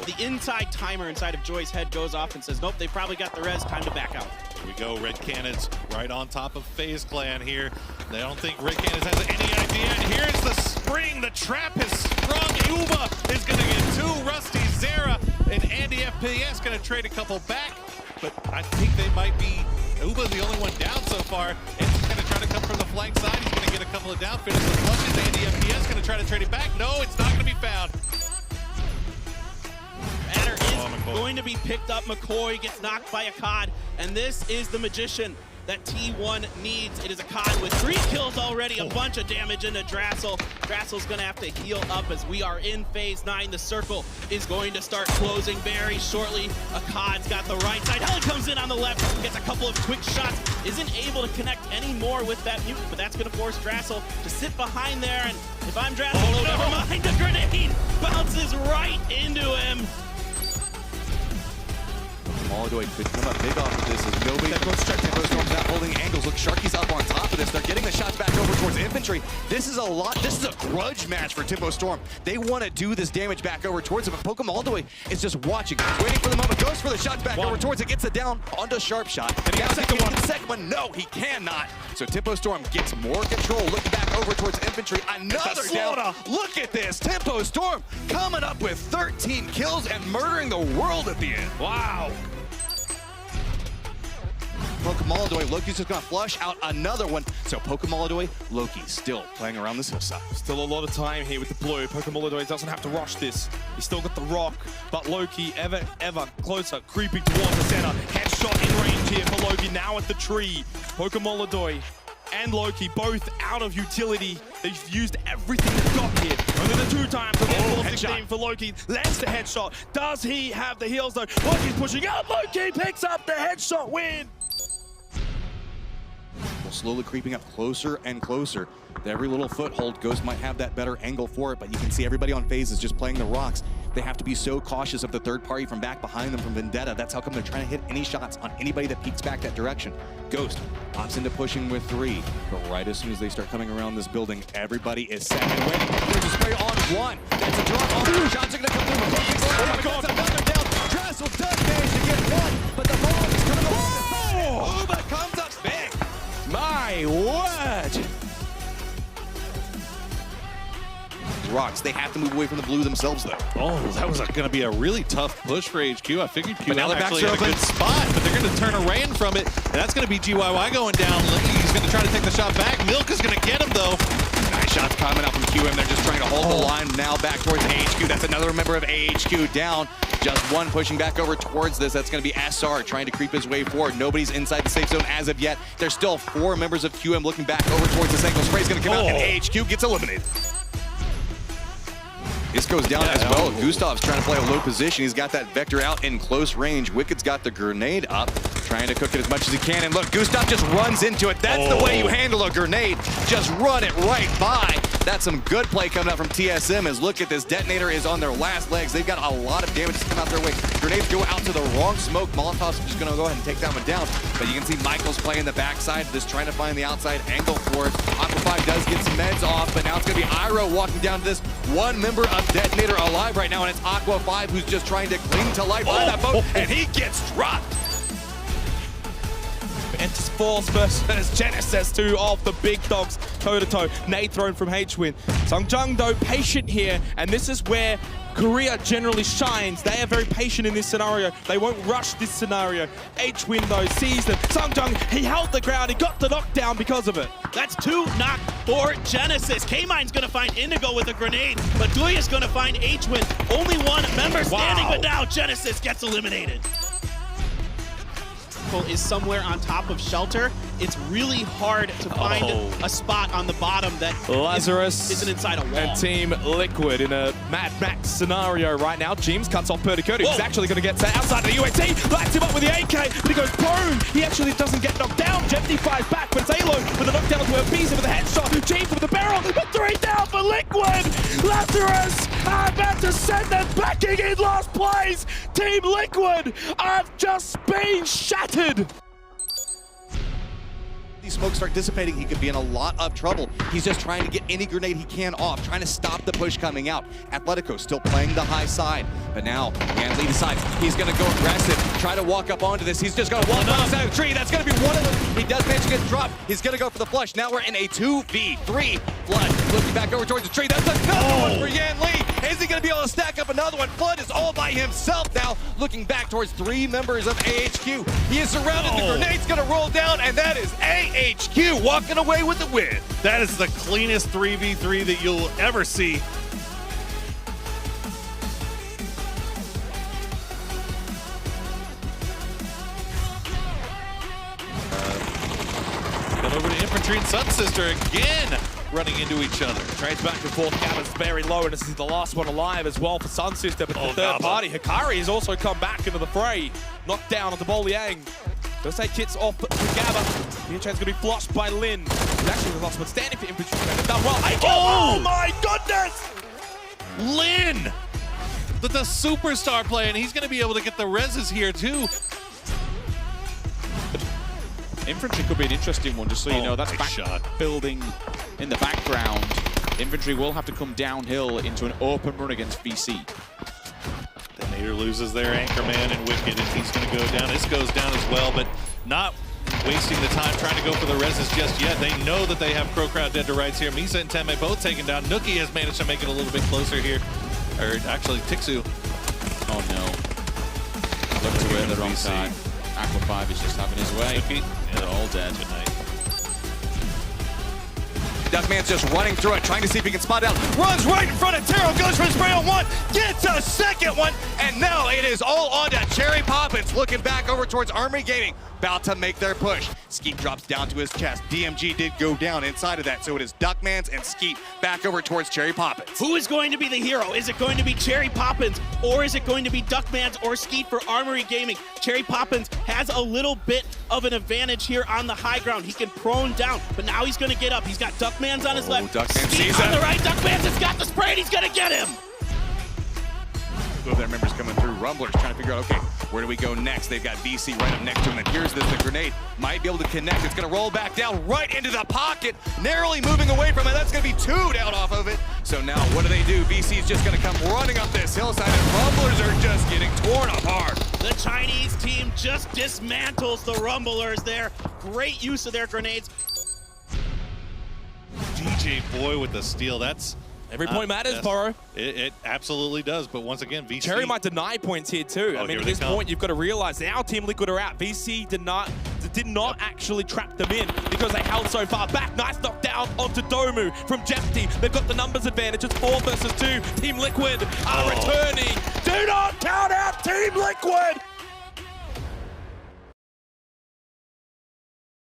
the inside timer inside of Joy's head goes off and says, nope, they probably got the res, time to back out. Here we go, Red Cannons right on top of FaZe Clan here. They don't think Red Cannons has any idea. And here's the spring, the trap has sprung. Uba is gonna get two, Rusty, Zera, and Andy FPS gonna trade a couple back. But I think they might be, Uba's the only one down so far. Andy's gonna try to come from the flank side. He's gonna get a couple of down, finish the flushes. Andy FPS gonna try to trade it back. No, it's not gonna be found. Banner is going to be picked up. McCoy gets knocked by a COD, and this is the magician that T1 needs. It is a COD with 3 kills already, a bunch of damage into Drassel. Drassel's gonna have to heal up as we are in phase 9. The circle is going to start closing very shortly. A COD's got the right side. Heli comes in on the left, gets a couple of quick shots, isn't able to connect any more with that mutant, but that's gonna force Drassel to sit behind there, and if I'm Drassel, never mind, the grenade bounces right into him. Moldoy could come up big off of this as nobody that goes straight. Tempo Storm's not holding angles. Look, Sharky's up on top of this. They're getting the shots back over towards infantry. This is a lot. This is a grudge match for Tempo Storm. They want to do this damage back over towards it, but Moldoy is just watching, waiting for the moment. Goes for the shots back over towards it. Gets it down onto Sharp Shot. And he got the second one. No, he cannot. So Tempo Storm gets more control. Looking back over towards infantry. Another down. Look at this. Tempo Storm coming up with 13 kills and murdering the world at the end. Wow. Moldoy, Loki's just gonna flush out another one. So Moldoy, Loki still playing around this hillside. Still a lot of time here with the blue. Moldoy doesn't have to rush this. He's still got the rock, but Loki ever closer, creeping towards the center. Headshot in range here for Loki, now at the tree. Moldoy and Loki both out of utility. They've used everything they've got here. Only the 2 times on the 16 for Loki. Lands the headshot. Does he have the heals though? Loki's pushing out. Loki picks up the headshot win. Slowly creeping up closer and closer. Every little foothold, Ghost might have that better angle for it, but you can see everybody on FaZe is just playing the rocks. They have to be so cautious of the third party from back behind them from Vendetta. That's how come they're trying to hit any shots on anybody that peeks back that direction. Ghost opts into pushing with 3, but right as soon as they start coming around this building, everybody is set and waiting. There's a spray on 1. That's a drop on 2. Shots are gonna come through. Oh my God. That's another down. Drassel does manage to get 1, but the ball is coming along. Uba comes up big. My word! Rocks, they have to move away from the blue themselves, though. Oh, that was going to be a really tough push for HQ. I figured QM now they're actually back had a good spot, but they're going to turn around from it, and that's going to be GYY going down. He's going to try to take the shot back. Milk is going to get him, though. Nice shots coming out from QM. They're just trying to hold the line now back towards AHQ. That's another member of AHQ down. Just 1 pushing back over towards this. That's going to be SR trying to creep his way forward. Nobody's inside the safe zone as of yet. There's still 4 members of QM looking back over towards this angle. Spray's going to come out, and AHQ gets eliminated. This goes down as well. Gustav's trying to play a low position. He's got that Vector out in close range. Wicked's got the grenade up, trying to cook it as much as he can. And look, Gustav just runs into it. That's the way you handle a grenade. Just run it right by. That's some good play coming out from TSM as look at this. Detonator is on their last legs. They've got a lot of damage to come out their way. Grenades go out to the wrong smoke. Molotov's just going to go ahead and take that one down. But you can see Michael's playing the backside, just trying to find the outside angle for it. Aqua 5 does get some meds off, but now it's going to be Iroh walking down to this. 1 member of Detonator alive right now, and it's Aqua 5 who's just trying to cling to life by that boat, and he gets dropped. Enters Force versus Genesis, 2 of the big dogs, toe-to-toe. Nade thrown from H-Win. Sungjung, though, patient here, and this is where Korea generally shines. They are very patient in this scenario. They won't rush this scenario. H-Win, though, sees them. Sungjung, he held the ground. He got the knockdown because of it. That's 2 knock for Genesis. K-Mine's gonna find Indigo with a grenade, but Duya's gonna find H-Win. Only 1 member standing, but now Genesis gets eliminated. Is somewhere on top of shelter. It's really hard to find a spot on the bottom that Lazarus isn't inside a wall. And Team Liquid in a Mad Max scenario right now. James cuts off Perdicote. He's actually going to get outside of the UAT. Lights him up with the AK, but he goes boom. He actually doesn't get knocked down. Jeffy fires back, but it's Alo with a knockdown to Ibiza with a headshot. James with the barrel, but 3 down for Liquid. Lazarus are about to send them backing in last place. Team Liquid have just been shattered. These smoke start dissipating, he could be in a lot of trouble. He's just trying to get any grenade he can off, trying to stop the push coming out. Atletico still playing the high side, but now Yanli decides he's going to go aggressive, try to walk up onto this. He's just going to walk on the side of the tree. That's going to be one of them. He does manage to get dropped. He's going to go for the flush. Now we're in a 2v3. Flood looking back over towards the tree. That's another one for Yanli. Is he going to be able to stack up another one? Flood is all by himself now, looking back towards 3 members of AHQ. He is surrounded. The grenade's going to roll down, and that is AHQ walking away with the win. That is the cleanest 3v3 that you'll ever see. Got over to Infantry and Sun Sister again, running into each other. Trades back and forth. Gabba's very low, and this is the last one alive as well for Sun Sister. But the third party, Hikari, has also come back into the fray. Knocked down onto Boliang. They'll say kits off for Gabba. Chain's going to be flushed by Lin. He's actually the last one standing for Infantry. They've done well. Oh my goodness! Lin, the superstar player, and he's going to be able to get the reses here too. Infantry could be an interesting one, just so you know. That's nice back shot. Building in the background. Infantry will have to come downhill into an open run against VC. The Nader loses their anchor man and Wicked, and he's going to go down. This goes down as well, but not wasting the time trying to go for the reses just yet. They know that they have Crow Crowd dead to rights here. Misa and Temme both taken down. Nookie has managed to make it a little bit closer here. Or actually, Tixu. Oh no. Look to it the wrong side. Aqua 5 is just having his way. Nookie, They're all dead tonight. Duckman's just running through it, trying to see if he can spot it out. Runs right in front of Taro, goes for the spray on one, gets a second one, and now it is all on to Cherry Poppins, looking back over towards Armory Gaming, about to make their push. Skeet drops down to his chest. DMG did go down inside of that, so it is Duckman's and Skeet back over towards Cherry Poppins. Who is going to be the hero? Is it going to be Cherry Poppins, or is it going to be Duckman's or Skeet for Armory Gaming? Cherry Poppins has a little bit of an advantage here on the high ground. He can prone down, but now he's going to get up. He's got Duckman's on his left. Duckman Skeet sees on him. the right. Duckman's has got the spray, and he's going to get him. Two of their members coming through. Rumblers trying to figure out, okay, where do we go next? They've got VC right up next to him, and here's this, the grenade. Might be able to connect. It's going to roll back down right into the pocket, narrowly moving away from it. That's going to be 2 down off of it. So now what do? VC's just going to come running up this hillside, and Rumblers are just getting torn apart. The Chinese team just dismantles the Rumblers there. Great use of their grenades. DJ Boy with the steal. That's Every point matters, Burrow. It absolutely does, but once again, VC... Cherry might deny points here too. I mean, at this point, you've got to realize now Team Liquid are out. VC did not actually trap them in because they held so far back. Nice knockdown onto Domu from Jepti. They've got the numbers advantage. It's 4 versus 2. Team Liquid are returning. Do not count out Team Liquid!